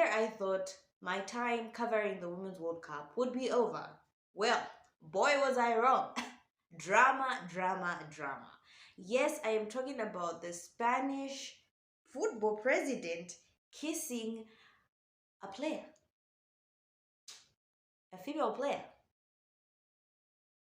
Here I thought my time covering the Women's World Cup would be over. Well, boy was I wrong. Drama, drama, drama. Yes, I am talking about the Spanish football president kissing a player, a female player.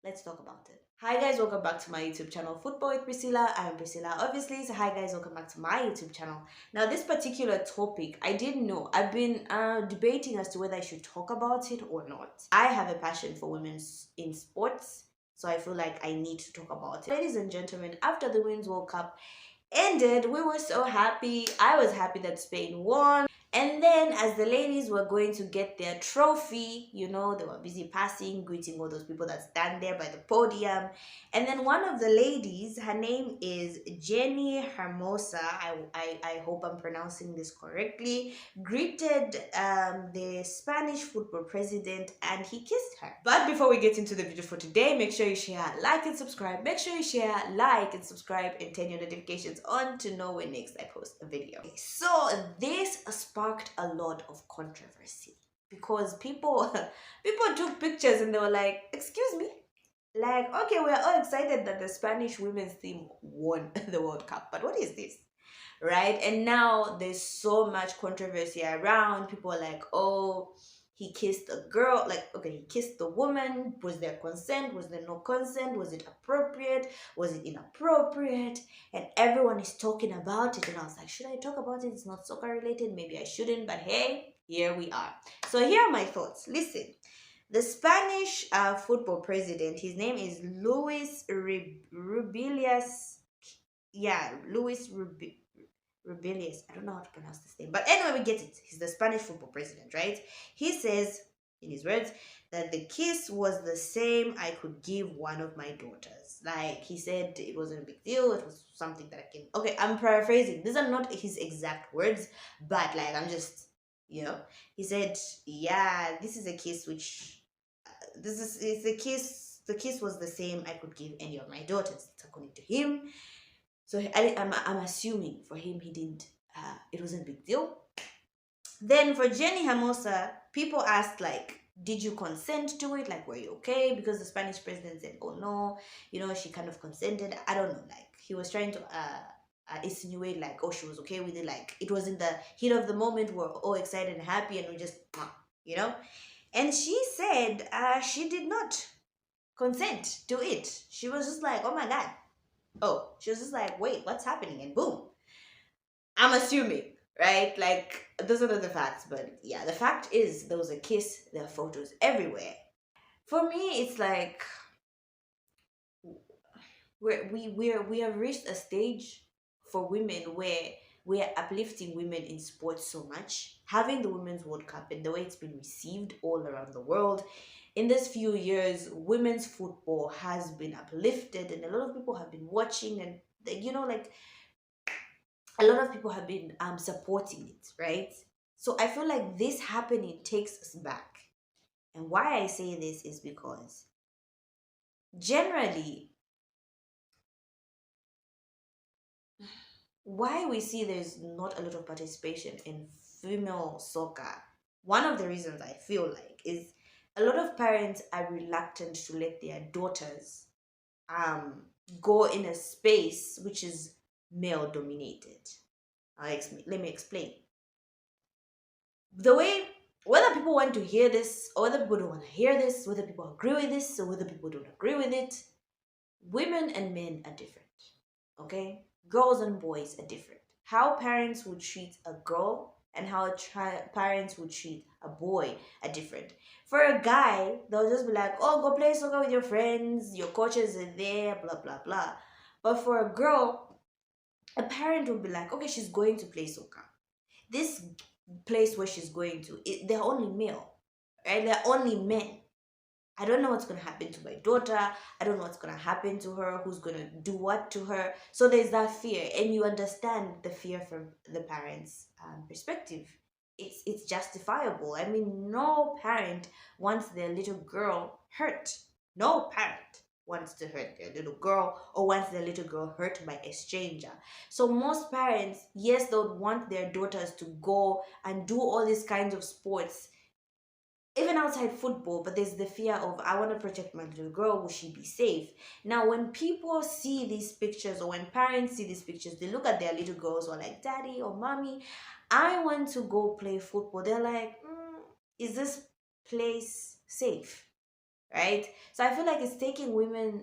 Let's talk about it. Hi guys, welcome back to my YouTube channel, Football with Priscilla. I am Priscilla, obviously. So hi guys, welcome back to my YouTube channel. Now this particular topic, I didn't know. I've been debating as to whether I should talk about it or not. I have a passion for women in sports, so I feel like I need to talk about it. Ladies and gentlemen, after the Women's World Cup ended, we were so happy. I was happy that Spain won. And then as the ladies were going to get their trophy, you know, they were busy passing, greeting all those people that stand there by the podium. And then one of the ladies, her name is Jenny Hermosa, I hope I'm pronouncing this correctly, greeted the Spanish football president and he kissed her. But before we get into the video for today, make sure you share, like, and subscribe. Make sure you share, like, and subscribe and turn your notifications on to know when next I post a video. So this sparked a lot of controversy because people took pictures and they were like, excuse me, like, okay, we're all excited that the Spanish women's team won the World Cup, but what is this? Right? And now there's so much controversy around. People are like, oh, he kissed a girl, like, okay, he kissed the woman. Was there consent? Was there no consent? Was it appropriate? Was it inappropriate? And everyone is talking about it. And I was like, should I talk about it? It's not soccer related. Maybe I shouldn't, but hey, here we are. So here are my thoughts. Listen, the Spanish football president, his name is Luis Rubiales. Yeah, Luis Rubiales. I don't know how to pronounce this name. But anyway, we get it. He's the Spanish football president, right? He says, in his words, that the kiss was the same I could give one of my daughters. Like, he said it wasn't a big deal. It was something that I can... Okay, I'm paraphrasing. These are not his exact words, but like, I'm just... You know, he said, yeah, this is a kiss which... it's a kiss... The kiss was the same I could give any of my daughters. It's according to him. So I'm assuming for him, he didn't, it wasn't a big deal. Then for Jenny Hermosa, people asked, like, did you consent to it? Like, were you okay? Because the Spanish president said, oh no, you know, she kind of consented. I don't know, like, he was trying to insinuate, like, oh, she was okay with it. Like, it was in the heat of the moment, we're all excited and happy and we just, you know. And she said she did not consent to it. She was just like, oh my God. Oh, she was just like, wait, what's happening? And boom. I'm assuming, right? Like, those are not the facts, but yeah, the fact is there was a kiss, there are photos everywhere. For me, it's like we have reached a stage for women where we are uplifting women in sports so much. Having the Women's World Cup and the way it's been received all around the world, in this few years, women's football has been uplifted and a lot of people have been watching and, you know, like, a lot of people have been supporting it, right? So I feel like this happening takes us back. And why I say this is because generally, why we see there's not a lot of participation in female soccer, one of the reasons I feel like is a lot of parents are reluctant to let their daughters go in a space which is male dominated. Let me explain. The way, whether people want to hear this or whether people don't want to hear this, whether people agree with this or whether people don't agree with it, women and men are different. Okay? Girls and boys are different. How parents would treat a girl and how parents would treat a boy are different. For a guy, they'll just be like, oh, go play soccer with your friends, your coaches are there, blah, blah, blah. But for a girl, a parent would be like, okay, she's going to play soccer. This place where she's going to, they're only male, right? They're only men. I don't know what's going to happen to my daughter. I don't know what's going to happen to her, who's going to do what to her. So there's that fear, and you understand the fear from the parents' perspective. It's justifiable. I mean, no parent wants their little girl hurt. No parent. wants to hurt their little girl or wants their little girl hurt by a stranger. So most parents, yes, they would want their daughters to go and do all these kinds of sports, even outside football, but there's the fear of, I want to protect my little girl, will she be safe? Now when people see these pictures, or when parents see these pictures, they look at their little girls or like, daddy or mommy, I want to go play football. They're like, is this place safe? Right? So I feel like it's taking women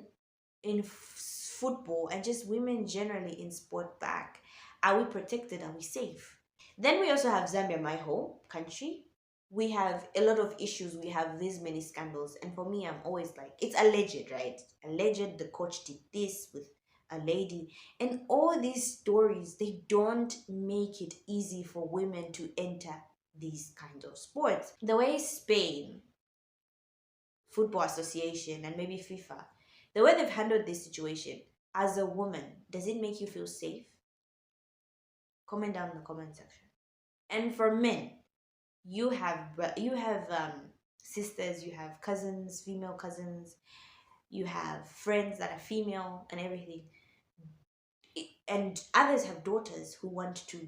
in football and just women generally in sport back. Are we protected? Are we safe? Then we also have Zambia, my home country. We have a lot of issues. We have these many scandals. And for me, I'm always like, it's alleged, right? Alleged, the coach did this with a lady. And all these stories, they don't make it easy for women to enter these kinds of sports. The way Spain Football Association and maybe FIFA, the way they've handled this situation, as a woman, does it make you feel safe? Comment down in the comment section. And for men, you have sisters, you have cousins, female cousins, you have friends that are female and everything, and others have daughters who want to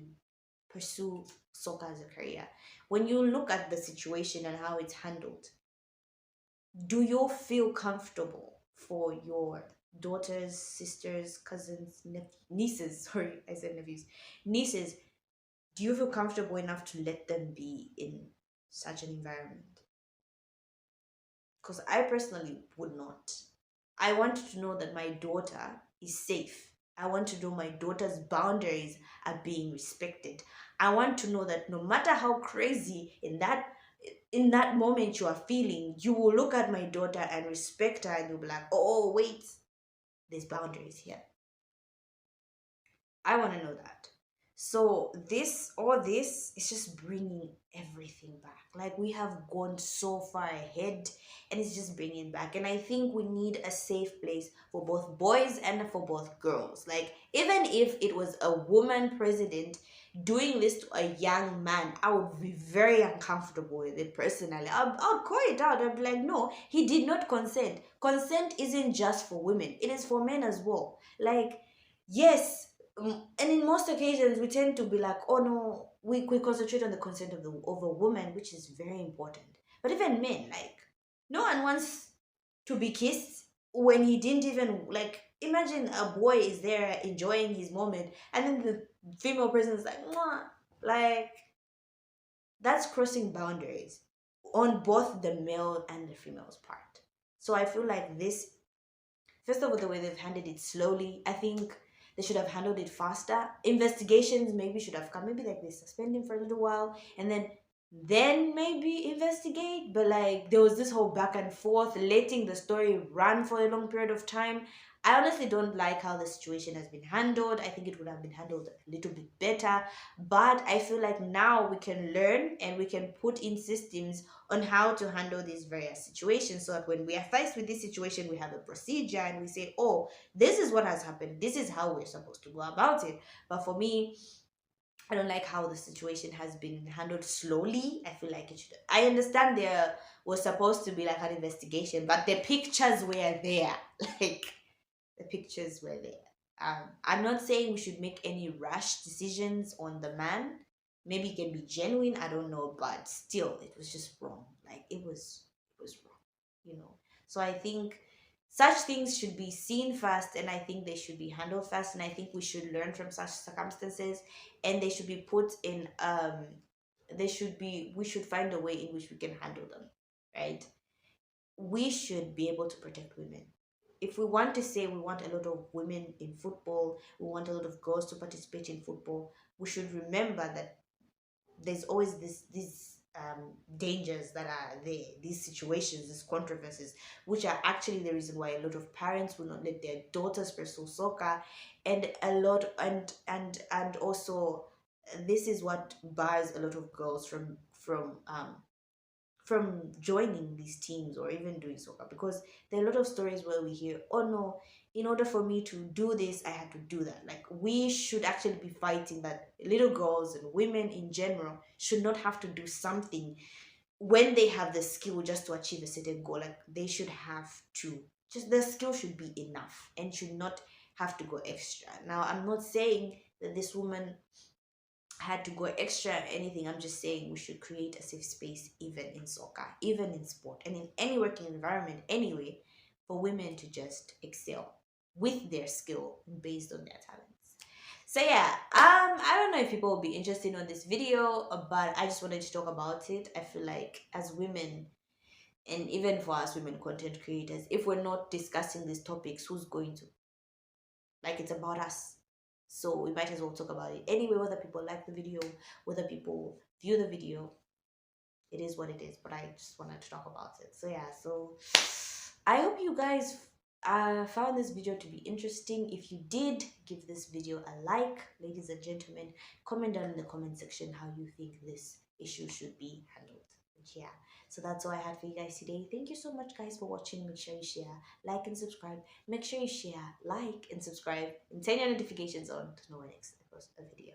pursue soccer as a career. When you look at the situation and how it's handled, do you feel comfortable for your daughters, sisters, cousins, nieces, sorry, I said nephews, nieces, do you feel comfortable enough to let them be in such an environment? Because I personally would not. I want to know that my daughter is safe. I want to know my daughter's boundaries are being respected. I want to know that no matter how crazy in that moment you are feeling, you will look at my daughter and respect her, and you'll be like, oh wait, there's boundaries here. I want to know that. So all this is just bringing everything back. Like we have gone so far ahead, and it's just bringing back. And I think we need a safe place for both boys and for both girls. Like even if it was a woman president doing this to a young man, I would be very uncomfortable with it personally. I would call it out. I'd be like, no, he did not consent. Consent isn't just for women, it is for men as well. Like, yes, and in most occasions we tend to be like, oh no, we concentrate on the consent of a woman, which is very important. But even men, like, no one wants to be kissed when he didn't even, like, imagine a boy is there enjoying his moment and then the female person is like, mwah. Like, that's crossing boundaries on both the male and the female's part. So I feel like this, first of all, the way they've handled it slowly, I think they should have handled it faster. Investigations maybe should have come. Maybe like they suspend him for a little while and then maybe investigate. But like there was this whole back and forth, letting the story run for a long period of time. I honestly don't like how the situation has been handled. I think it would have been handled a little bit better. But I feel like now we can learn and we can put in systems on how to handle these various situations, so that when we are faced with this situation, we have a procedure and we say, oh, this is what has happened, this is how we're supposed to go about it. But for me, I don't like how the situation has been handled slowly. I feel like it should. I understand there was supposed to be like an investigation, but the pictures were there. Like the pictures were there. I'm not saying we should make any rash decisions on the man. Maybe it can be genuine. I don't know, but still, it was just wrong. Like it was wrong, you know. So I think such things should be seen first, and I think they should be handled first, and I think we should learn from such circumstances, and they should be put in. They should be. We should find a way in which we can handle them, right? We should be able to protect women. If we want to say we want a lot of women in football, we want a lot of girls to participate in football, we should remember that there's always these dangers that are there, these situations, these controversies, which are actually the reason why a lot of parents will not let their daughters pursue soccer, and a lot and also this is what bars a lot of girls from joining these teams or even doing soccer, because there are a lot of stories where we hear, oh no, in order for me to do this I had to do that. Like we should actually be fighting that little girls and women in general should not have to do something when they have the skill just to achieve a certain goal. Like they should have to Just the skill should be enough and should not have to go extra. Now, I'm not saying that this woman had to go extra or anything. I'm just saying we should create a safe space, even in soccer, even in sport, and in any working environment anyway, for women to just excel with their skill and based on their talents. So yeah, I don't know if people will be interested in this video, but I just wanted to talk about it. I feel like as women, and even for us women content creators, if we're not discussing these topics, who's going to? Like, it's about us, so we might as well talk about it anyway, whether people like the video, whether people view the video. It is what it is, but I just wanted to talk about it. So yeah, so I hope you guys found this video to be interesting. If you did, give this video a like. Ladies and gentlemen, comment down in the comment section how you think this issue should be handled. Yeah, so that's all I had for you guys today. Thank you so much, guys, for watching. Make sure you share, like, and subscribe. Make sure you share, like, and subscribe, and turn your notifications on to know when next I post a video.